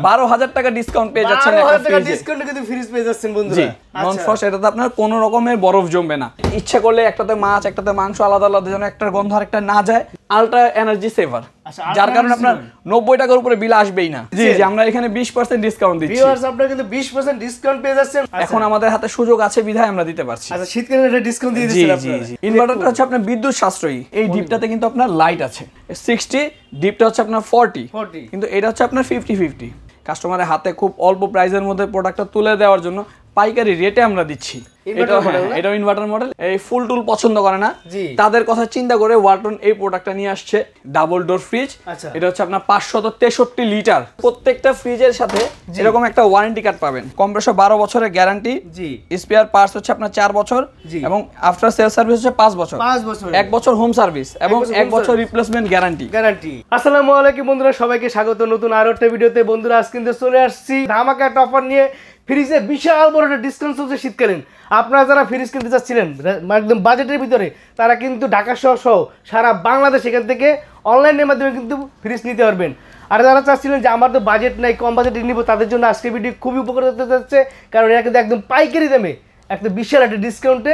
12,000 টাকা ডিসকাউন্ট পেয়ে যাচ্ছেন। 12,000 টাকা ডিসকাউন্টে কিন্তু ফ্রিজ পেয়ে যাচ্ছেন বন্ধুরা। নন ফ্রস্ট, এটাতে আপনার কোনো রকমের বরফ জমবে না। ইচ্ছা করলে একটাতে মাছ একটাতে মাংস আলাদা আলাদা যেন একটার গন্ধ আরেকটা না যায়। আলট্রা এনার্জি সেভার, যার কারণে আপনার 90 টাকার উপরে বিল আসবেই না। জি জি, আমরা এখানে 20% ডিসকাউন্ট দিচ্ছি। ভিউয়ার্স, আপনারা কিন্তু 20% ডিসকাউন্ট পেয়ে যাচ্ছেন। এখন আমাদের হাতে সুযোগ আছে বিধায় আমরা দিতে পারছি। আচ্ছা, শীতকালীন এটা ডিসকাউন্ট দিয়ে দিচ্ছেন আপনারা। জি জি, ইনভার্টারটা হচ্ছে আপনার বিদ্যুৎ সাশ্রয়ী। এই ডিপটাতে কিন্তু আপনার লাইট আছে 60, ডিপটা হচ্ছে আপনার 40, কিন্তু এটা হচ্ছে আপনার 50-50। কাস্টমারের হাতে খুব অল্প প্রাইসের মধ্যে প্রোডাক্টটা তুলে দেওয়ার জন্য পাইকারি রেটে আমরা দিচ্ছি। এটা ইনভার্টার মডেল। এই ফুল টুল পছন্দ করে না, তাদের কথা চিন্তা করে ওয়ালটন এই প্রোডাক্টটা নিয়ে আসছে। ডাবল ডোর ফ্রিজ, এটা হচ্ছে আপনার 563 লিটার। প্রত্যেকটা ফ্রিজের সাথে এরকম একটা ওয়ারেন্টি কার্ড পাবেন। কম্প্রেসর 12 বছরের গ্যারান্টি, স্পেয়ার পার্টস হচ্ছে আপনার 4 বছর, এবং আফটার সেল সার্ভিস হচ্ছে 5 বছর। 1 বছর হোম সার্ভিস এবং 1 বছর রিপ্লেসমেন্ট গ্যারান্টি। আসসালামু আলাইকুম বন্ধুরা, সবাইকে স্বাগত নতুন আরো একটা ভিডিওতে। বন্ধুরা, আজ কিন্তু চলে আসছি ধামাকা একটা অফার নিয়ে। ফ্রিজে বিশাল বড় একটা ডিসকাউন্ট চলছে শীতকালীন। আপনারা যারা ফ্রিজ কিনতে চাচ্ছিলেন একদম বাজেটের ভিতরে, তারা কিন্তু ঢাকা সহ সারা বাংলাদেশ এখান থেকে অনলাইনের মাধ্যমে কিন্তু ফ্রিজ নিতে পারবেন। আর যারা চাচ্ছিলেন যে আমার তো বাজেট নাই, কম বাজেটে নিব, তাদের জন্য আজকে ভিডিও খুবই উপকার হতে যাচ্ছে। কারণ এরা কিন্তু একদম পাইকারি দামে একটা বিশাল একটা ডিসকাউন্টে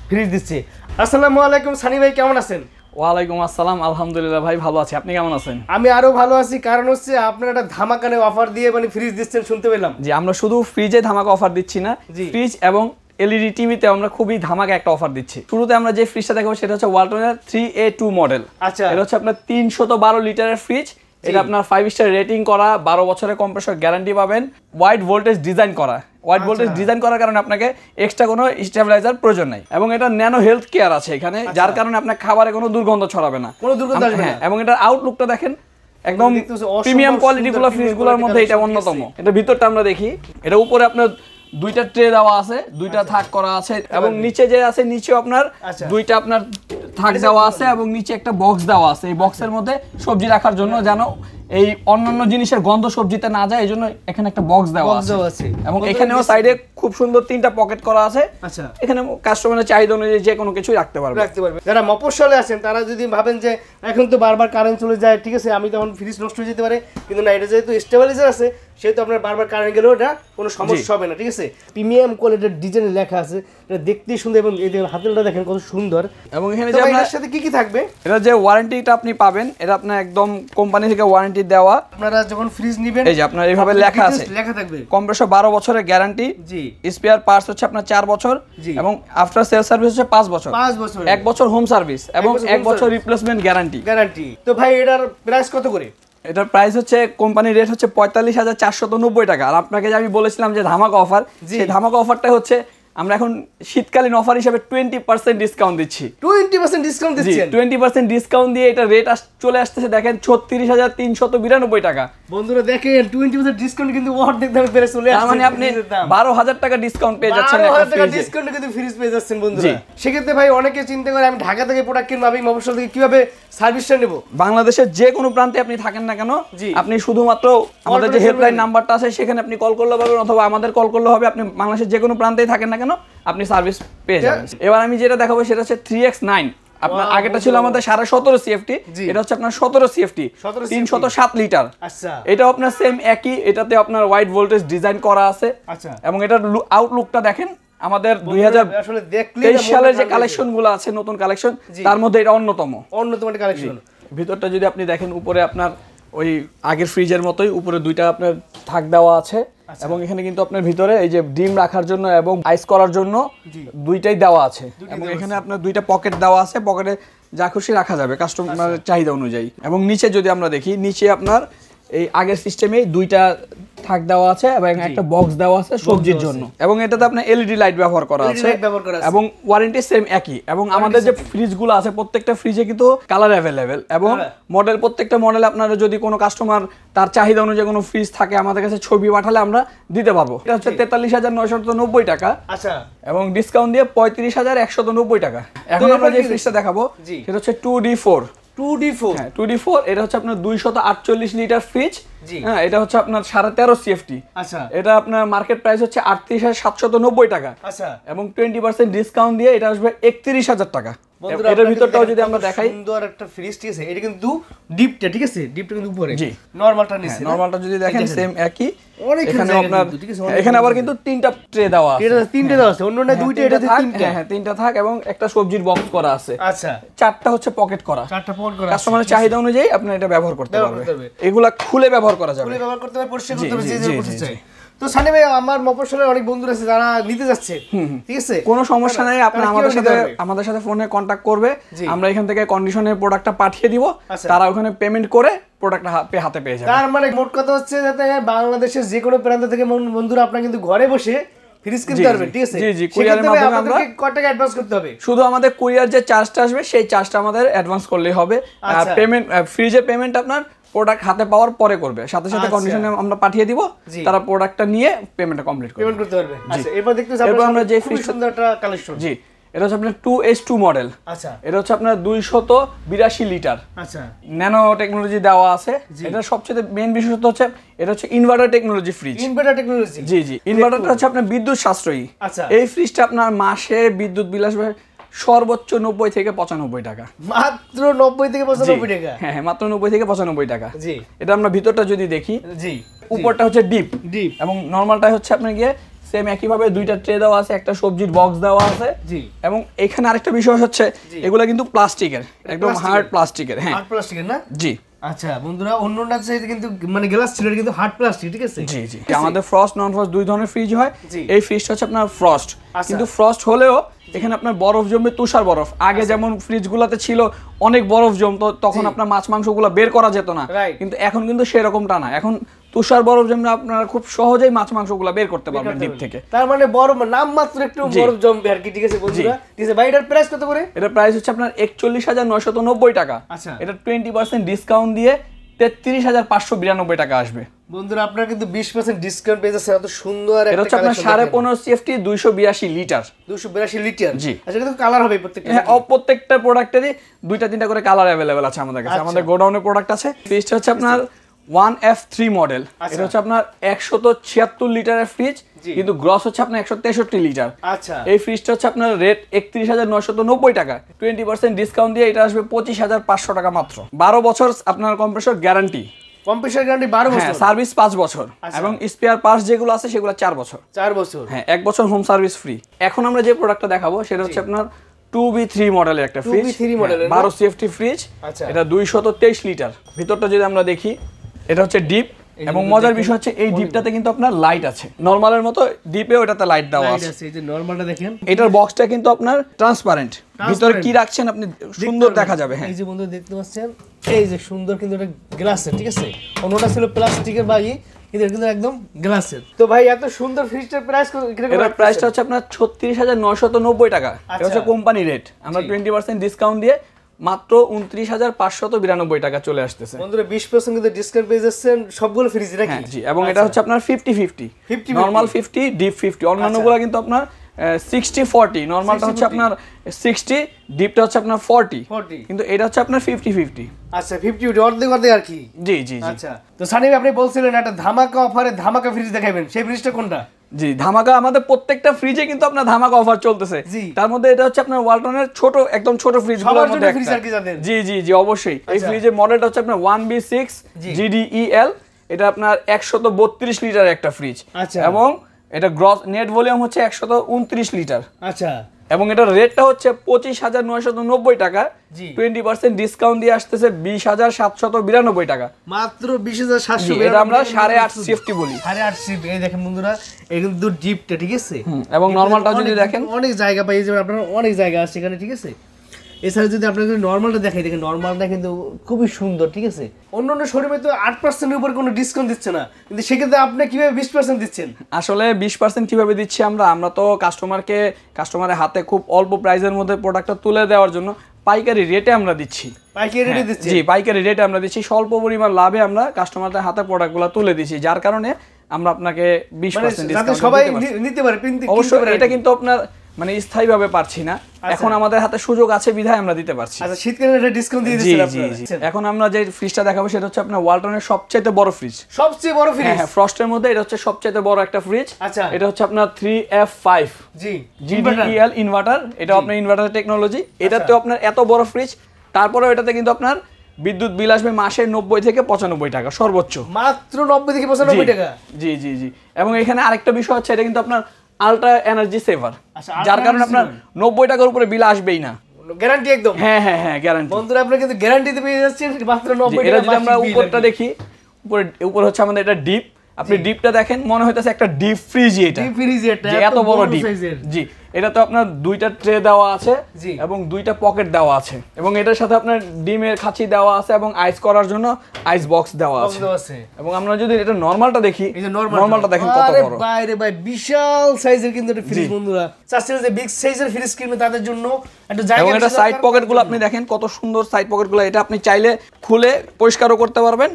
ফ্রিজ দিচ্ছে। আসসালামু আলাইকুম সানি ভাই, কেমন আছেন? ওয়ালাইকুম আসসালাম, আলহামদুলিল্লাহ ভাই ভালো আছি। আপনি কেমন আছেন? আমি আরো ভালো আছি, কারণ হচ্ছে আপনারা একটা ধামাকানে অফার দিয়ে মানে ফ্রিজ দিচ্ছেন শুনতে পেলাম। জি, আমরা শুধু ফ্রিজে ধামাকা অফার দিচ্ছি না, ফ্রিজ এবং এলইডি টিভিতে আমরা খুবই ধামাকা একটা অফার দিচ্ছি। শুরুতে আমরা যে ফ্রিজটা দেখাবো সেটা হচ্ছে ওয়ালটনের 3A2 মডেল। আচ্ছা, এটা হচ্ছে আপনার 312 লিটারের ফ্রিজ। এটা আপনার 5 স্টার রেটিং করা, 12 বছরের কম্প্রেসর গ্যারান্টি পাবেন, ওয়াইড ভোল্টেজ ডিজাইন করা। ওয়াইড ভোল্টেজ ডিজাইন করার কারণে আপনাকে এক্সট্রা কোনো স্টেবিলাইজার প্রয়োজন নাই, এবং এটা ন্যানো হেলথ কেয়ার আছে এখানে, যার কারণে আপনার খাবারে কোনো দুর্গন্ধ ছড়াবে না, কোনো দুর্গন্ধ আসবে না। এবং এটার আউটলুকটা দেখেন, একদম প্রিমিয়াম কোয়ালিটি গুলো ফ্রিজগুলোর মধ্যে এটা অন্যতম। এটা ভিতরটা আমরা দেখি, এটা উপরে আপনার দুইটা ট্রে দেওয়া আছে, দুইটা থাক করা আছে, এবং নিচে যে আছে নিচেও আপনার দুইটা আপনার থাক দেওয়া আছে, এবং নিচে একটা বক্স দেওয়া আছে। এই বক্সের মধ্যে সবজি রাখার জন্য যেন এই অন্যান্য জিনিসের গন্ধ সবজিতে না যায়, এই জন্য এখানে একটা বক্স দেওয়া আছে। এবং এখানেও সাইডে খুব সুন্দর 3টা পকেট করা আছে। আচ্ছা, এখানে কাস্টমারের চাহিদা অনুযায়ী যে কোনো কিছু রাখতে পারবে। যারা মফস্বলে আছেন তারা যদি ভাবেন যে এখন তো বারবার কারেন্ট চলে যায়, ঠিক আছে, আমি তখন ফ্রিজ নষ্ট হয়ে যেতে পারে, কিন্তু না, এটা যেহেতু স্টেবিলাইজার আছে সেহেতু আপনার বারবার কারেন্ট গেলেও এটা কোনো সমস্যা হবে না। ঠিক আছে, প্রিমিয়াম কোয়ালিটির ডিজাইনে লেখা আছে, এটা দেখতেই সুন্দর, এবং এই হাতেলটা দেখেন কত সুন্দর। এবং এখানে যে আপনার সাথে কি কি থাকবে, এটা যে ওয়ারেন্টিটা আপনি পাবেন, এটা আপনার একদম কোম্পানি থেকে ওয়ারেন্টি দেওয়া। আপনারা যখন ফ্রিজ নেবেন এই যে আপনার এইভাবে লেখা আছে, লেখা থাকবে কম্প্রেসর 12 বছরের গ্যারান্টি, স্পেয়ার পার্টস হচ্ছে আপনার 4 বছর, এবং আফটার সেল সার্ভিস হচ্ছে 5 বছর। 1 বছর হোম সার্ভিস এবং 1 বছর রিপ্লেসমেন্ট গ্যারান্টি। তো ভাই এটার প্রাইস কত করে? এটার প্রাইস হচ্ছে কোম্পানির রেট হচ্ছে 45,490 টাকা। আর আপনাকে যে আমি বলেছিলাম যে ধামাকা অফার, সেই ধামাকা অফারটা হচ্ছে আমরা এখন শীতকালীন অফার হিসেবে 20% ডিসকাউন্ট দিচ্ছি। 20% ডিসকাউন্ট দিচ্ছেন? 20% ডিসকাউন্ট দিয়ে এটা রেট চলে আসতেছে দেখেন 36,392 টাকা। বন্ধুরা দেখেন 20% ডিসকাউন্ট কিন্তু অর্ধেক দামে পেয়ে চলে আসছে। তার মানে আপনি 12,000 টাকা ডিসকাউন্ট পেয়ে যাচ্ছেন। 12,000 টাকা ডিসকাউন্টে কিন্তু ফ্রিজ পেয়ে যাচ্ছেন বন্ধুরা। সেক্ষেত্রে ভাই অনেকে চিন্তা করে আমি ঢাকা থেকে প্রোডাক্ট কিনবো, আমি মফস্বল থেকে কিভাবে সার্ভিসটা নেব? বাংলাদেশের যে কোনো প্রান্তে আপনি থাকেন না কেন, আপনি শুধুমাত্র আমাদের যে হেল্পলাইন নাম্বারটা আছে সেখানে আপনি কল করলে পাবেন, অথবা আমাদের কল করলে হবে। আপনি বাংলাদেশের যে কোনো প্রান্তেই থাকেন না কেন আপনি সার্ভিস পেয়ে যাবেন। এবার আমি যেটা দেখাবো সেটা হচ্ছে 3X9। আপনার আগেটা ছিল আমাদের 17.5 CFT, এটা হচ্ছে আপনার 17 CFT, 307 লিটার। আচ্ছা, এটা আপনার সেম একই, এটাতে আপনার ওয়াইড ভোল্টেজ ডিজাইন করা আছে। আচ্ছা, এবং এটার আউটলুকটা দেখেন, আমাদের 2023 সালের যে কালেকশনগুলো আছে, নতুন কালেকশন, তার মধ্যে এটা অন্যতম একটা কালেকশন। ভিতরটা যদি আপনি দেখেন, উপরে আপনার ওই আগের ফ্রিজের মতোই উপরে দুইটা আপনার থাক দেওয়া আছে, এবং এখানে কিন্তু আপনার ভিতরে এই যে ডিম রাখার জন্য এবং আইস করার জন্য দুইটাই দেওয়া আছে, এবং এখানে আপনার দুইটা পকেট দেওয়া আছে, পকেটে যা খুশি রাখা যাবে কাস্টমারের চাহিদা অনুযায়ী। এবং নিচে যদি আমরা দেখি, নিচে আপনার এই আগের সিস্টেমে দুইটা থাক দেওয়া আছে এবং একটা বক্স দেওয়া আছে সবজির জন্য, এবং এটাতে আপনার এলইডি লাইট ব্যবহার করা আছে, এবং ওয়ারেন্টি সেম একই। এবং আমাদের যে ফ্রিজগুলো আছে প্রত্যেকটা ফ্রিজে কিন্তু কালার অ্যাভেলেবেল, এবং মডেল প্রত্যেকটা মডেল আপনারা যদি কোনো কাস্টমার তার চাহিদা অনুযায়ী কোনো ফ্রিজ থাকে আমাদের কাছে ছবি পাঠালে আমরা দিতে পারবো। এটা হচ্ছে 43,990 টাকা। আচ্ছা, এবং ডিসকাউন্ট দিয়ে 35,190 টাকা। এখন আমরা যে ফ্রিজটা দেখাবো সেটা হচ্ছে 2D4। 2D4 এটা হচ্ছে আপনার 248 লিটার ফ্রিজ। হ্যাঁ, এটা হচ্ছে আপনার 13.5 CFT। আচ্ছা, এটা আপনার মার্কেট প্রাইস হচ্ছে 38,790 টাকা। আচ্ছা, এবং 20% ডিসকাউন্ট দিয়ে এটা আসবে 31,000 টাকা। এটার ভিতরটাও যদি আমরা দেখাই, সুন্দর একটা ফ্রিজ, ঠিক আছে। এটা কিন্তু ডিপটা, ঠিক আছে, ডিপটা কিন্তু উপরে, জি। নরমালটা নিচে, নরমালটা যদি দেখেন সেম একই। এখানে আপনার এখানে আবার কিন্তু তিনটা ট্রে দেওয়া আছে, এটা তিনটা দেওয়া আছে, অন্যটা দুইটা, এটা তিনটা। হ্যাঁ তিনটা থাক, এবং একটা সবজির বক্স করা আছে। আচ্ছা, চারটা হচ্ছে পকেট করা, চারটা পকেট করা, কাস্টমারের চাহিদা অনুযায়ী আপনি এটা ব্যবহার করতে পারবেন। এগুলা খুলে ব্যবহার করা যাবে, খুলে ব্যবহার করতে পারবে, পরিষ্কার করতে পারবে, যে যে করতে চাই। তো সানি ভাই, আমার মফস্বলের অনেক বন্ধুরা আছে যারা নিতে যাচ্ছে, ঠিক আছে, কোনো সমস্যা নাই, আপনি আমাদের সাথে ফোনে কন্টাক্ট করবে, আমরা এখান থেকে কন্ডিশনের প্রোডাক্টটা পাঠিয়ে দিব, তারা ওখানে পেমেন্ট করে প্রোডাক্টটা হাতে পেয়ে যাবে। তার মানে মোট কথা হচ্ছে যাতে বাংলাদেশের যে কোনো প্রান্ত থেকে বন্ধুরা আপনারা কিন্তু ঘরে বসে ফ্রিজ কিনতে পারবেন, ঠিক আছে। জি জি, কুরিয়ারের মাধ্যমে আমরা কত টাকা অ্যাডভান্স করতে হবে? শুধু আমাদের কুরিয়ার যে চার্জটা আসবে সেই চার্জটা আমাদের অ্যাডভান্স করলেই হবে। আর পেমেন্ট, ফ্রিজের পেমেন্ট আপনার প্রোডাক্ট হাতে পাওয়ার পরে করবে, সাথে সাথে কন্ডিশনে আমরা পাঠিয়ে দিব, তারা প্রোডাক্টটা নিয়ে পেমেন্টটা কমপ্লিট করতে পারবে। আচ্ছা, এরপর দেখতেছি আমরা যে খুব সুন্দর একটা কালেকশন। জি, এটা হচ্ছে আপনার 2S2 মডেল। আচ্ছা, এটা হচ্ছে আপনার 282 লিটার। আচ্ছা, ন্যানো টেকনোলজি দেওয়া আছে। এটা সবচেয়ে মেইন বিশেষত্ব হচ্ছে এটা হচ্ছে inverter technology fridge. Inverter technology, জি জি, ইনভার্টারটা হচ্ছে আপনার বিদ্যুৎ সাশ্রয়ী। আচ্ছা, এই ফ্রিজটা আপনার মাসে বিদ্যুৎ বিল আসবে সর্বোচ্চ 90 থেকে 95 টাকা। মাত্র 90 থেকে 95 টাকা? হ্যাঁ, মাত্র 90 থেকে 95 টাকা। জি, এটা আমরা ভিতরটা যদি দেখি, জি, উপরটা হচ্ছে ডিপ, এবং নরমালটা হচ্ছে আপনার গিয়ে সেম একই ভাবে দুইটা ট্রে দেওয়া আছে, একটা সবজির বক্স দেওয়া আছে। জি, এবং এখানে আরেকটা বিষয় হচ্ছে এগুলা কিন্তু প্লাস্টিকের, একদম হার্ড প্লাস্টিকের। হ্যাঁ, হার্ড প্লাস্টিকের না? জি। আচ্ছা বন্ধুরা, অন্যটা চাইতে কিন্তু মানে গ্লাস ছিল, এটা কিন্তু হার্ড প্লাস্টিক, ঠিক আছে। জি জি, আমাদের ফ্রস্ট নন ফ্রস্ট দুই ধরনের ফ্রিজ হয়। এই ফ্রিজটা হচ্ছে আপনার ফ্রস্ট, কিন্তু ফ্রস্ট হলেও এখানে আপনার বরফ জমবে, তুষার বরফ। আগে যেমন ফ্রিজগুলোতে ছিল অনেক বরফ জমতো, তখন আপনার মাছ মাংসগুলো বের করা যেত না, কিন্তু এখন কিন্তু সেরকমটা না। এখন তুষার বরফ জমলে আপনারা খুব সহজেই মাছ মাংসগুলো বের করতে পারবেন ডিপ থেকে। তার মানে বরফ নাম মাত্র একটু বরফ জমবে আর কি, ঠিক আছে বন্ধুরা। ঠিক আছে ভাই, এটার প্রাইস কত করে? এটার প্রাইস হচ্ছে আপনার 41,990 টাকা। আচ্ছা, এটা 20% ডিসকাউন্ট দিয়ে 33,592 টাকা আসবে। বন্ধুরা আপনারা কিন্তু 20% ডিসকাউন্ট পেয়ে যাচ্ছেন। এত সুন্দর একটা, এটা হচ্ছে আপনার 15.5 CFT 282 লিটার। 282 লিটার, জি। আচ্ছা, এটা তো কালার হবে প্রত্যেকটা? হ্যাঁ, প্রত্যেকটা প্রোডাক্টেরই দুইটা তিনটা করে কালার अवेलेबल আছে আমাদের কাছে। আমাদের গোডাউনে প্রোডাক্ট আছে। ফ্রিজটা হচ্ছে আপনার 1F3 মডেল। এটা হচ্ছে আপনার 176 লিটারের ফ্রিজ, কিন্তু গ্রস হচ্ছে আপনার 163 লিটার। আচ্ছা, এই ফ্রিজটা হচ্ছে আপনার রেট 31,990 টাকা। 20% ডিসকাউন্ট দিয়ে এটা আসবে 25,500 টাকা মাত্র। 12 বছর আপনার কম্প্রেসর গ্যারান্টি। কম্প্রেসর গ্যারান্টি 12 বছর? হ্যাঁ, সার্ভিস 5 বছর, এবং স্পেয়ার পার্টস যেগুলো আছে সেগুলো 4 বছর। 4 বছর, হ্যাঁ, 1 বছর হোম সার্ভিস ফ্রি। এখন আমরা যে প্রোডাক্টটা দেখাবো সেটা হচ্ছে আপনার 2B3 মডেলের একটা ফ্রিজ, 2B3 মডেলের 12 CFT ফ্রিজ। আচ্ছা, এটা 223 লিটার। ভিতরটা যদি আমরা দেখি, এটা হচ্ছে ডিপ, এবং মজার বিষয় হচ্ছে এই ডিপটাতে কিন্তু আপনার লাইট আছে। নরমালের মতো ডিপেও এটাতে লাইট দেওয়া আছে। এই যে নরমালটা দেখেন, এটার বক্সটা কিন্তু আপনার ট্রান্সপারেন্ট, ভিতরে কি রাখছেন আপনি সুন্দর দেখা যাবে। হ্যাঁ, এই যে বন্ধু দেখতে পাচ্ছেন, এই যে সুন্দর কিন্তু এটা গ্লাসের, ঠিক আছে। অন্যটা ছিল প্লাস্টিকের, ভাই এটা কিন্তু একদম গ্লাসের। তো ভাই এত সুন্দর ফ্রিজটার প্রাইস কত? এটার প্রাইসটা হচ্ছে আপনার 36,990 টাকা। এটা হচ্ছে কোম্পানি রেট। আমরা 20% ডিসকাউন্ট দিয়ে মাত্র 29,592 টাকা চলে আসতেছে। বন্ধুরা 20% কিন্তু ডিসকাউন্ট পেয়ে যাচ্ছেন সবগুলো ফ্রিজে নাকি? জি, এবং এটা হচ্ছে আপনার 50-50, নরমাল 50, ডিপ 50। অন্যান্যগুলো কিন্তু আপনার 60-40। নরমালটা হচ্ছে আপনার 60, ডিপটা হচ্ছে আপনার 40, কিন্তু এটা হচ্ছে আপনার 50-50। আচ্ছা, 50 অর্ধেক অর্ধেক আর কি। জি জি। আচ্ছা, তো সানি ভাই আপনি বলছিলেন একটা ধামাকা অফারে ধামাকা ফ্রিজ দেখাবেন, সেই ফ্রিজটা কোনটা? জি, ধামাকা আমাদের প্রত্যেকটা ফ্রিজে কিন্তু আপনার ধামাকা অফার চলতেছে। তার মধ্যে এটা হচ্ছে আপনার ওয়ালটনের ছোট, একদম ছোট ফ্রিজগুলোর মধ্যে একটা। জি জি জি, অবশ্যই। এই ফ্রিজের মডেলটা হচ্ছে আপনার 1B6 GDEL। এটা আপনার 132 লিটার একটা ফ্রিজ। আচ্ছা, এবং এটা গ্রস নেট ভলিউম হচ্ছে 129 লিটার। আচ্ছা, এবং এটার রেটটা হচ্ছে 25,990 টাকা। 20% ডিসকাউন্ট দিয়ে আসতেছে 20,792 টাকা। মাত্র 20,700। এটা আমরা 8.5 CFT বলি। 8.5 CFT। এই দেখেন বন্ধুরা, এই কিন্তু ডিপটা, ঠিক আছে। এবং নরমালটা যদি দেখেন, অনেক জায়গা পেয়ে যাবেন আপনারা, অনেক জায়গা আছে এখানে, ঠিক আছে। এছাড়া যদি আপনাদের নরমালটা দেখাই, দেখেন নরমালটা কিন্তু খুবই সুন্দর, ঠিক আছে। অন্য শোরুমে তো 8%-এর উপর কোনো ডিসকাউন্ট দিচ্ছে না, কিন্তু সেক্ষেত্রে আপনি কিভাবে 20% দিচ্ছেন? আসলে 20% কিভাবে দিচ্ছি আমরা তো কাস্টমারের হাতে খুব অল্প প্রাইসের মধ্যে প্রোডাক্টটা তুলে দেওয়ার জন্য পাইকারি রেটে আমরা দিচ্ছি। পাইকারি রেটে দিচ্ছি? জি, পাইকারি রেটে আমরা দিচ্ছি। স্বল্প পরিমাণ লাভে আমরা কাস্টমারদের হাতে প্রোডাক্টগুলো তুলে দিচ্ছি, যার কারণে আমরা আপনাকে 20% ডিসকাউন্ট সবাই নিতে পারে। অবশ্যই এটা কিন্তু আপনার মানে স্থায়ীভাবে পারছি না, এখন আমাদের হাতে সুযোগ আছে বিধায় আমরা দিতে পারছি। আচ্ছা, শীতকালীন একটা ডিসকাউন্ট দিয়ে দিচ্ছেন আপনারা। এখন আমরা যে ফ্রিজটা দেখাবো সেটা হচ্ছে আপনার ওয়ালটনের সবচেয়ে বড় ফ্রিজ। সবচেয়ে বড় ফ্রিজ? হ্যাঁ, ফ্রস্টের মধ্যে এটা হচ্ছে সবচেয়ে বড় একটা ফ্রিজ। আচ্ছা, এটা হচ্ছে আপনার 3F5 জি GDEL ইনভার্টার। এটা আপনার ইনভার্টার টেকনোলজি। এটাতেও আপনার এত বড় ফ্রিজ, তারপরেও এটাতে কিন্তু আপনার বিদ্যুৎ বিল আসবে মাসে 90 থেকে 95 টাকা সর্বোচ্চ। মাত্র 90 থেকে 95 টাকা? জি জি জি। এবং এখানে আরেকটা বিষয় হচ্ছে, এটা কিন্তু আপনার আলট্রা এনার্জি সেভার, যার কারণে আপনার 90 টাকার উপরে বিল আসবেই না। গ্যারান্টি একদম? হ্যাঁ হ্যাঁ হ্যাঁ, গ্যারান্টি। বন্ধুরা আপনারা কিন্তু গ্যারান্টিতে পেয়ে যাচ্ছেন মাত্র 90 টাকা। এটা যদি আমরা উপরটা দেখি, উপরে হচ্ছে আমাদের এটা ডিপ। আপনি ডিপটা দেখেন, মনে হইতেছে একটা ডিপ ফ্রিজ। এটা ডিপ ফ্রিজ, এটা এত বড় ডিপ। জি, এটা তো আপনার দুইটা ট্রে দেওয়া আছে এবং দুইটা পকেট দেওয়া আছে, এবং এটার সাথে আপনার ডিমের খাঁচি দেওয়া আছে এবং আইস করার জন্য আইস বক্স দেওয়া আছে। এবং আমরা যদি এটা নরমালটা দেখি, নরমালটা দেখেন কত বড়। ভাই রে ভাই, বিশাল সাইজের কিন্তু এটা ফ্রিজ। বন্ধুরা চাচ্ছেন যে বিগ সাইজের ফ্রিজ কিনবে তাদের জন্য একটা জায়গা। এবং এটা সাইড পকেটগুলো আপনি দেখেন কত সুন্দর সাইড পকেটগুলো। এটা আপনি চাইলে খুলে পরিষ্কারও করতে পারবেন,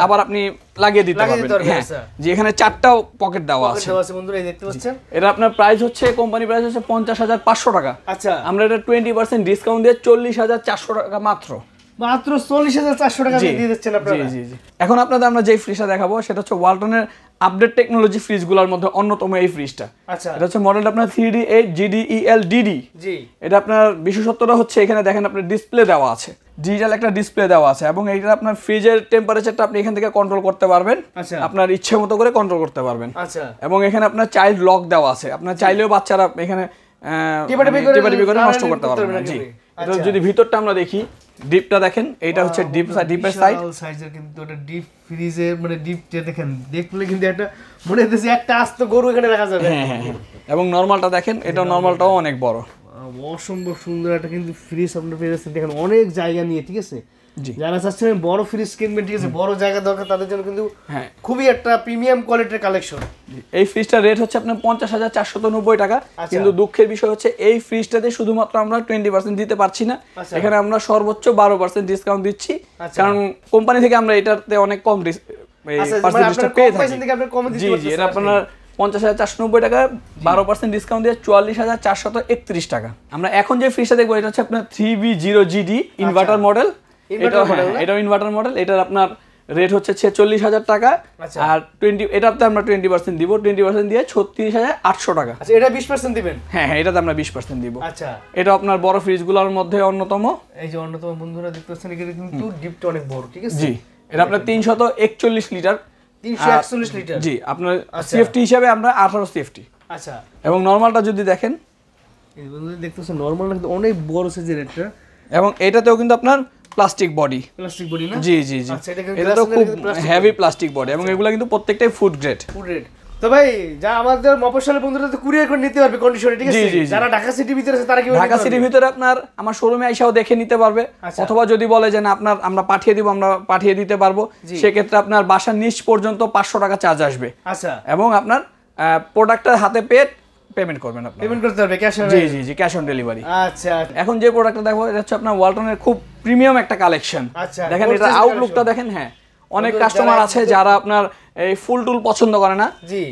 আবার আপনি লাগিয়ে দিতে পারবেন। হ্যাঁ, যে এখানে 4টা পকেট দেওয়া আছে। বন্ধুরা দেখতে পাচ্ছেন, এটা আপনার প্রাইস হচ্ছে, কোম্পানি প্রাইস হচ্ছে 50,500 টাকা। আচ্ছা, আমরা এটা 20% ডিসকাউন্ট দিয়ে 40,400 টাকা মাত্র। মাত্র 40,400 টাকা দিয়ে দিচ্ছেন আপনারা। জি জি জি। এখন আপনাদের আমরা যে ফ্রিজটা দেখাবো সেটা হচ্ছে ওয়ালটনের আপডেট টেকনোলজি ফ্রিজগুলোর মধ্যে অন্যতম এই ফ্রিজটা। আচ্ছা, এটা হচ্ছে মডেলটা আপনার 3D8 GDEL DD। জি, এটা আপনার বিশেষত্বটা হচ্ছে এখানে দেখেন আপনার ডিসপ্লে দেওয়া আছে, ডিজিটাল একটা ডিসপ্লে দেওয়া আছে, এবং এইটা আপনার ফ্রিজের টেম্পারেচারটা আপনি এখান থেকে কন্ট্রোল করতে পারবেন। আচ্ছা, আপনার ইচ্ছে মতো করে কন্ট্রোল করতে পারবেন। আচ্ছা, এবং এখানে আপনার চাইল্ড লক দেওয়া আছে, আপনার চাইলেও বাচ্চারা এখানে টিপাটিপি করে নষ্ট করতে পারবেন না। জি, এটা যদি ভিতরটা আমরা দেখি, ডিপটা দেখেন, এইটা হচ্ছে ডিপের সাইড সাইজের কিন্তু এটা ডিপ ফ্রিজের, মানে ডিপটা দেখেন, দেখলে কিন্তু একটা মনে হচ্ছে একটা আস্ত গরু এখানে রাখা যাবে। হ্যাঁ হ্যাঁ। এবং নরমালটা দেখেন, এটা নরমালটাও অনেক বড়, অসম্ভব সুন্দর একটা কিন্তু ফ্রিজ আপনারা পেয়ে যাচ্ছেন। দেখেন অনেক জায়গা নিয়ে, ঠিক আছে। জি, যারা চাচ্ছেন বড় ফ্রিজ কিনবেন, ঠিক আছে, বড় জায়গা দরকার, তাদের জন্য কিন্তু খুবই একটা প্রিমিয়াম কোয়ালিটির কালেকশন। এই ফ্রিজটার রেট হচ্ছে আপনার 50,490 টাকা। কিন্তু দুঃখের বিষয় হচ্ছে এই ফ্রিজটাতে শুধুমাত্র আমরা 20% দিতে পারছি না। এখানে আমরা সর্বোচ্চ 12% ডিসকাউন্ট দিচ্ছি, কারণ কোম্পানি থেকে আমরা এটাতে অনেক কম পার্সেন্টেজটা পেয়ে থাকি। জি জি, এটা আপনার 50,490 টাকা, 12% ডিসকাউন্ট দিয়ে 44,431 টাকা। আমরা এখন যে ফ্রিজটা দেখবো এটা হচ্ছে আপনার 3V0GD ইনভার্টার মডেল। এটাও ইনভার্টার মডেল। এটার আপনার রেট হচ্ছে 46,000 টাকা, আর এটাতে আমরা 20% দিব। 20% দিয়ে 36,800 টাকা। আচ্ছা, এটা 20% দিবেন? হ্যাঁ হ্যাঁ, এটাতে আমরা 20% দিব। আচ্ছা, এটা আপনার বড় ফ্রিজগুলোর মধ্যে অন্যতম। এই যে অন্যতম, বন্ধুরা দেখতে পাচ্ছেন, এটা কিন্তু ডিপটা অনেক বড়, ঠিক আছে। জি, এটা আপনার 341 লিটার। 341 লিটার? জি, আপনার সেফটি হিসাবে আমরা 18 সেফটি। আচ্ছা, এবং নরমালটা যদি দেখেন, এই বন্ধুরা দেখতে পাচ্ছেন নরমালটা কিন্তু অনেক বড় সাইজের এটা, এবং এটাতেও কিন্তু আপনার প্লাস্টিক বডি। প্লাস্টিক বডি না? জি জি জি। আচ্ছা, এটা তো খুব হেভি প্লাস্টিক বডি, এবং এগুলো কিন্তু প্রত্যেকটাই ফুড গ্রেড। তো ভাই, যা আমাদের মফস্বলের বন্ধুরা তো কুরিয়ার করে নিতে পারবে কন্ডিশনে, ঠিক আছে। যারা ঢাকা সিটির ভিতরে আছে তারা কি ঢাকা সিটির ভিতরে আপনার আমার শোরুমে আইসাও দেখে নিতে পারবে, অথবা যদি বলে যে না আপনার আমরা পাঠিয়ে দিব, আমরা পাঠিয়ে দিতে পারবো, সেক্ষেত্রে আপনার বাসার নিচ পর্যন্ত 500 টাকা চার্জ আসবে। আচ্ছা, এবং আপনার প্রোডাক্টটা হাতে পেয়ে পেমেন্ট করবেন, আপনি পেমেন্ট করতে হবে cash on? G G G, cash on delivery. আচ্ছা, এখন যে প্রোডাক্টটা দেখো এটা হচ্ছে আপনার ওয়ালটনের খুব প্রিমিয়াম একটা কালেকশন। আচ্ছা, দেখেন এটা আউটলুকটা দেখেন। হ্যাঁ, অনেক কাস্টমার আছে যারা আপনার এই ফুল টুল পছন্দ করে না,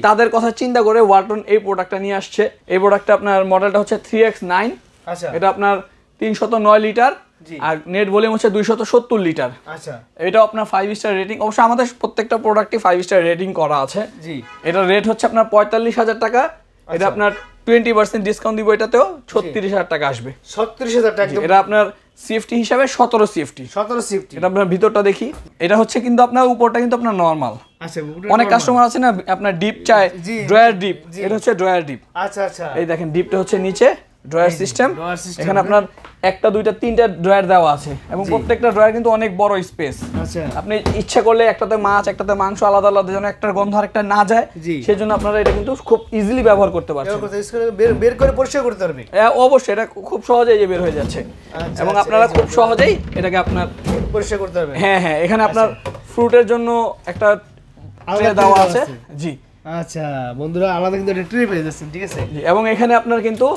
তাদের কথা চিন্তা করে ওয়ালটন এই প্রোডাক্টটা নিয়ে আসছে। এই প্রোডাক্টটা আপনার মডেলটা হচ্ছে 3X9। আচ্ছা, এটা আপনার 309 লিটার, আর নেট ভলিউম হচ্ছে 270 লিটার। আচ্ছা, এটা আপনার 5 স্টার রেটিং। অবশ্য আমাদের প্রত্যেকটা প্রোডাক্টই 5 স্টার রেটিং করা আছে। জি, এটার রেট হচ্ছে আপনার 45,000 টাকা। এটা আপনার 20% ডিসকাউন্ট দিব, এটাতেও 36,000 টাকা আসবে। 36,000 টাকা। এটা আপনার সিএফটি হিসাবে 17 সিএফটি। 17 সিএফটি। এটা আপনার ভিতরটা দেখি, এটা হচ্ছে কিন্তু আপনার উপরটা কিন্তু আপনার নরমাল। আচ্ছা, অনেক কাস্টমার আছে না আপনার ডিপ চায়, ড্রয়ার ডিপ। এটা হচ্ছে ড্রয়ার ডিপ। আচ্ছা আচ্ছা, এই দেখেন ডিপটা হচ্ছে নিচে ড্রয়ার সিস্টেম। এখানে আপনার একটা দুইটা তিনটা ড্রয়ার দেওয়া আছে, এবং প্রত্যেকটা ড্রয়ার কিন্তু অনেক বড় স্পেস। আচ্ছা, আপনি ইচ্ছা করলে একটাতে মাছ একটাতে মাংস আলাদা আলাদা যেন একটার গন্ধ আরেকটা না যায়, সেজন্য আপনারা এটা কিন্তু খুব ইজিলি ব্যবহার করতে পারছেন। বের করে পরিষ্কার করতে পারবে? অবশ্যই, এটা খুব সহজেই যে বের হয়ে যাচ্ছে, এবং আপনারা খুব সহজেই এটাকে আপনার পরিষ্কার করতে পারবে। হ্যাঁ হ্যাঁ, এখানে আপনার ফ্রুটের জন্য একটা ট্রে দেওয়া আছে। জি, আচ্ছা বন্ধুরা আলাদা কিন্তু একটা ট্রে পেয়ে যাচ্ছেন, ঠিক আছে। জি, এবং এখানে আপনার কিন্তু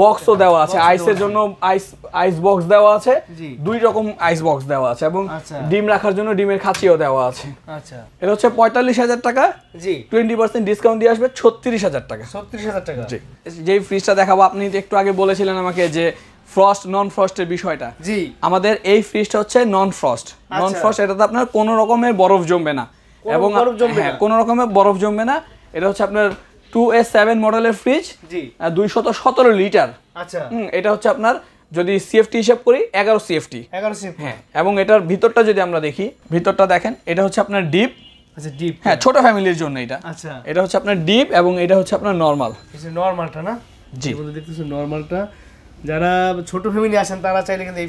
বক্সও দেওয়া আছে, আইসের জন্য আইস বক্স দেওয়া আছে, জি। 2 রকম আইস বক্স দেওয়া আছে এবং আচ্ছা। ডিম রাখার জন্য ডিমের খাঁচিও দেওয়া আছে। আচ্ছা এটা হচ্ছে 45,000 টাকা, জি। 20% ডিসকাউন্ট দিয়ে আসবে 36,000 টাকা। 36,000 টাকা। জি, যেই ফ্রিজটা দেখাবো আপনি একটু আগে বলেছিলেন আমাকে যে ফ্রস্ট নন ফ্রস্টের বিষয়টা, জি। আমাদের এই ফ্রিজটা হচ্ছে নন ফ্রস্ট। নন ফ্রস্ট এটাতে আপনার কোনো রকমের বরফ জমবে না এবং হ্যাঁ কোনো রকমের বরফ জমবে না। এটা হচ্ছে আপনার 2S7 মডেলের ফ্রিজ, জি। 217 লিটার। আচ্ছা এটা হচ্ছে আপনার যদি সিএফটি হিসাব করি 11 সিএফটি। 11 সিএফ। হ্যাঁ, এবং এটার ভিতরটা যদি আমরা দেখি, ভিতরটা দেখেন, এটা হচ্ছে আপনার ডিপ। আচ্ছা ডিপ। হ্যাঁ, ছোট ফ্যামিলির জন্য এটা। আচ্ছা এটা হচ্ছে আপনার ডিপ এবং এটা হচ্ছে আপনার নরমাল। এই নরমালটা না? জি, বন্ধু দেখতেছেন নরমালটা, যারা ছোট ফ্যামিলি আছেন তারা চাইলে কিন্তু এই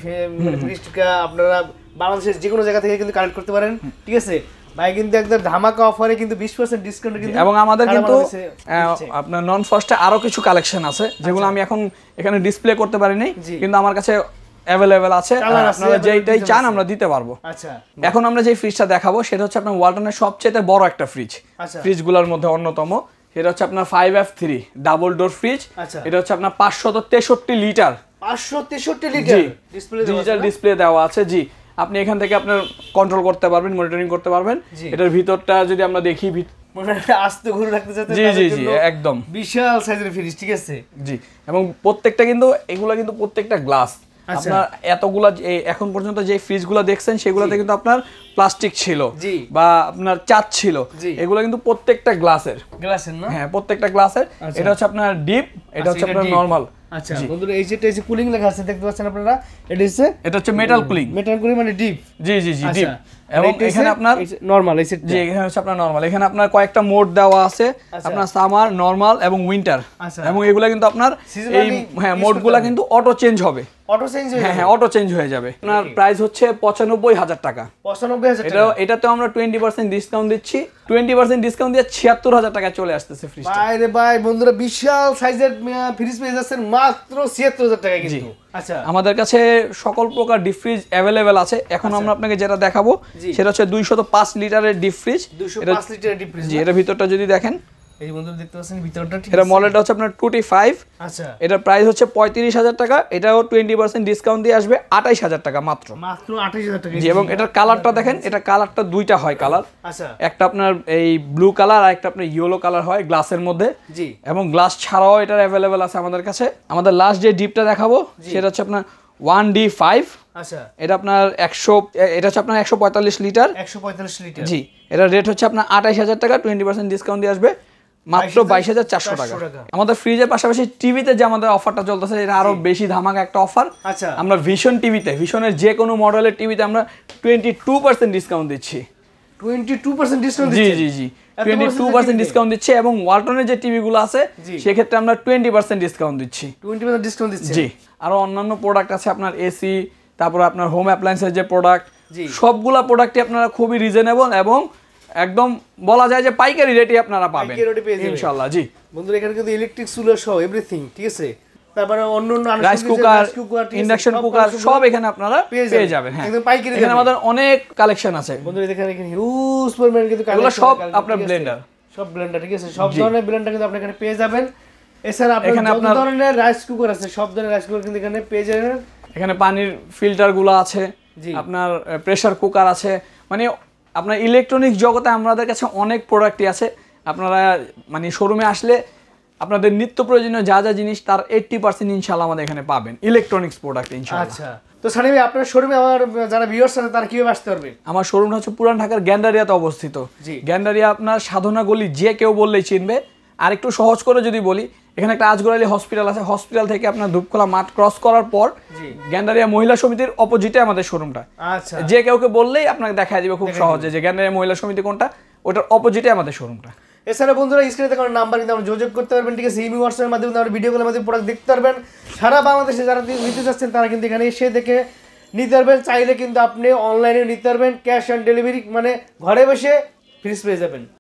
ফ্রিজটা আপনারা বাংলাদেশের যে কোনো জায়গা থেকে কিন্তু কালেক্ট করতে পারেন, ঠিক আছে। ভাই কিন্তু একদম ধামাকা অফারে কিন্তু 20% ডিসকাউন্ট কিন্তু, এবং আমাদের কিন্তু আপনার নন ফ্রস্টে আরো কিছু কালেকশন আছে যেগুলো আমি এখন এখানে ডিসপ্লে করতে পারি নাই, কিন্তু আমার কাছে অ্যাভেলেবেল আছে। আপনারা যেইটাই চান আমরা দিতে পারবো। আচ্ছা এখন আমরা যে ফ্রিজটা দেখাবো সেটা হচ্ছে আপনার ওয়ালটনের সবচেয়ে বড় একটা ফ্রিজ, ফ্রিজগুলোর মধ্যে অন্যতম। সেটা হচ্ছে আপনার 5F3 ডাবল ডোর ফ্রিজ। এটা হচ্ছে আপনার 563 লিটার। 563 লিটার ডিজিটাল ডিসপ্লে দেওয়া আছে। জি, আপনি এখান থেকে আপনার কন্ট্রোল করতে পারবেন, মনিটরিং করতে পারবেন। এটার ভিতরটা যদি আমরা দেখি, মনে আস্তে ঘুরে রাখতে চাইতে, জি জি জি একদম বিশাল সাইজের ফ্রিজ, ঠিক আছে। জি, এবং প্রত্যেকটা কিন্তু এগুলা কিন্তু প্রত্যেকটা গ্লাস। আপনার এতগুলা এখন পর্যন্ত যে ফ্রিজগুলো দেখছেন সেগুলোতে কিন্তু আপনার প্লাস্টিক ছিল বা আপনার চাঁদ ছিল, এগুলো কিন্তু প্রত্যেকটা গ্লাসের না? হ্যাঁ, প্রত্যেকটা গ্লাসের। এটা হচ্ছে আপনার ডিপ, এটা হচ্ছে আপনার নরমাল। আচ্ছা বন্ধুরা এই যেটা এই কুলিং লেখা আছে দেখতে পাচ্ছেন আপনারা, এটা হচ্ছে মেটাল কুলিং মানে ডিপ। জি জি জি ডিপ। এবং এখানে আপনার নরমাল এই সেট, জি এখানে হচ্ছে আপনার নরমাল। এখানে আপনার কয়েকটা মোড দেওয়া আছে, আপনার সামার, নরমাল এবং উইন্টার। এবং এগুলো কিন্তু আপনার এই মোডগুলো কিন্তু অটো চেঞ্জ হবে। অটো চেঞ্জ হয়ে, হ্যাঁ অটো চেঞ্জ হয়ে যাবে। আপনার প্রাইস হচ্ছে 95,000 টাকা। 95,000 টাকা। এটাতেও আমরা 20% ডিসকাউন্ট দিচ্ছি। 20% ডিসকাউন্ট দিয়ে 76,000 টাকা চলে আসতেছে ফ্রিজটা। ভাই রে ভাই বন্ধুরা বিশাল সাইজের ফ্রিজ পেয়ে যাচ্ছেন মাত্র 76,000 টাকায় কিন্তু। আচ্ছা আমাদের কাছে সকল প্রকার ডিপ ফ্রিজ অ্যাভেলেবেল আছে। এখন আমরা আপনাকে যেটা দেখাবো সেটা হচ্ছে 205 লিটারের ডিপ ফ্রিজ। 205 লিটারের ডিপ ফ্রিজ। জি, এর ভিতরটা যদি দেখেন, এই বন্ধুরা দেখতে পাচ্ছেন ভিতরটা, ঠিক আছে। এটা মডেলটা হচ্ছে আপনার 25। আচ্ছা, এটার প্রাইস হচ্ছে 35,000 টাকা। এটাও 20% ডিসকাউন্ট দিয়ে আসবে 28,000 টাকা মাত্র। 28,000 টাকা। জি, এবং এটার কালারটা দেখেন, এটা কালারটা দুইটা হয় কালার। আচ্ছা, একটা আপনার এই ব্লু কালার আর একটা আপনার ইয়েলো কালার হয় গ্লাসের মধ্যে। জি, এবং গ্লাস ছাড়াও এটার অ্যাভেলেবেল আছে আমাদের কাছে। আমাদের লাস্ট যে ডিপটা দেখাবো সেটা হচ্ছে আপনার 1D5। আচ্ছা, এটা আপনার 100, এটা হচ্ছে আপনার 145 লিটার। 145 লিটার। জি, এটার রেট হচ্ছে আপনার 28,000 টাকা। 20% ডিসকাউন্ট দিয়ে আসবে মাত্র 22,400 টাকা। আমাদের ফ্রিজের পাশাপাশি টিভিতে যে আমাদের অফারটা চলতেছে এটা আরো বেশি ধামাকা একটা অফার। আচ্ছা, আমরা ভিশন টিভিতে, ভিশনের যে কোনো মডেলের টিভিতে আমরা 22% ডিসকাউন্ট দিচ্ছি। 22% ডিসকাউন্ট দিচ্ছি? জি জি জি, 22% ডিসকাউন্ট দিচ্ছি। এবং ওয়ালটনের যে টিভিগুলো আছে সেক্ষেত্রে আমরা 20% ডিসকাউন্ট দিচ্ছি। 20% ডিসকাউন্ট দিচ্ছি। জি, আরো অন্যান্য প্রোডাক্ট আছে আপনার এসি, তারপর আপনার হোম অ্যাপ্লায়েন্সের যে প্রোডাক্ট, সবগুলা প্রোডাক্টই আপনারা খুবই রিজনেবল এবং একদম বলা যায় যে পাইকারি রেটে আপনারা পাবেন ইনশাআল্লাহ। জি বন্ধুরা, এখানে কিন্তু ইলেকট্রিক চুলা সহ এভরিথিং, ঠিক আছে। তারপরে অন্যান্য রাইস কুকার, ইন্ডাকশন কুকার সব এখানে আপনারা পেয়ে যাবেন। হ্যাঁ, একদম পাইকারি। এখানে আমাদের অনেক কালেকশন আছে বন্ধুরা, দেখেন এখানে হিউজ পরিমাণ কিন্তু এগুলো সব আপনার ব্লেন্ডার, সব ব্লেন্ডার, ঠিক আছে। সব ধরনের ব্লেন্ডার কিন্তু আপনি এখানে পেয়ে যাবেন। এছাড়া আপনার যত ধরনের রাইস কুকার আছে সব ধরনের রাইস কুকার কিন্তু এখানে পেয়ে যাবেন। এখানে পানির ফিল্টারগুলো আছে, আপনার প্রেসার কুকার আছে। মানে আপনার ইলেকট্রনিক্স জগতে আমাদের কাছে অনেক প্রোডাক্টই আছে। আপনারা মানে শোরুমে আসলে আপনাদের নিত্য প্রয়োজনীয় যা যা জিনিস তার 80% ইনশাআল্লাহ আমাদের এখানে পাবেন, ইলেকট্রনিক্স প্রোডাক্ট ইনশাআল্লাহ। আচ্ছা, তো সানি ভাই আপনার শোরুমে আমার যারা ভিউয়ার্স আছে তারা কিভাবে আসতে পারবে? আমার শোরুমটা হচ্ছে পুরান ঢাকার গ্যান্ডারিয়াতে অবস্থিত। গ্যান্ডারিয়া আপনার সাধনা গলি যে কেউ বললেই চিনবে। আর একটু সহজ করে যদি বলি, এখানে একটা আজগর আলী হসপিটাল আছে, হসপিটাল থেকে আপনার ধূপখোলা মাঠ ক্রস করার পর গ্যান্ডারিয়া মহিলা সমিতির অপোজিটে আমাদের শোরুমটা। আচ্ছা, যে কাউকে বললেই আপনাকে দেখায় দিবে খুব সহজে যে গ্যান্ডারিয়া মহিলা সমিতি কোনটা, ওটার অপোজিটে আমাদের শোরুমটা। এছাড়া বন্ধুরা স্ক্রিনে থাকা নাম্বার কিন্তু আমরা যোগাযোগ করতে পারবেন, ঠিক আছে। ইমি হোয়াটসঅ্যাপের মাধ্যমে আমরা ভিডিওগুলোর মাধ্যমে প্রোডাক্ট দেখতে পারবেন। সারা বাংলাদেশে যারা নিতে চাচ্ছেন তারা কিন্তু এখানে এসে দেখে নিতে পারবেন। চাইলে কিন্তু আপনি অনলাইনে নিতে পারবেন, ক্যাশ অন ডেলিভারি, মানে ঘরে বসে ফ্রিজ পেয়ে যাবেন।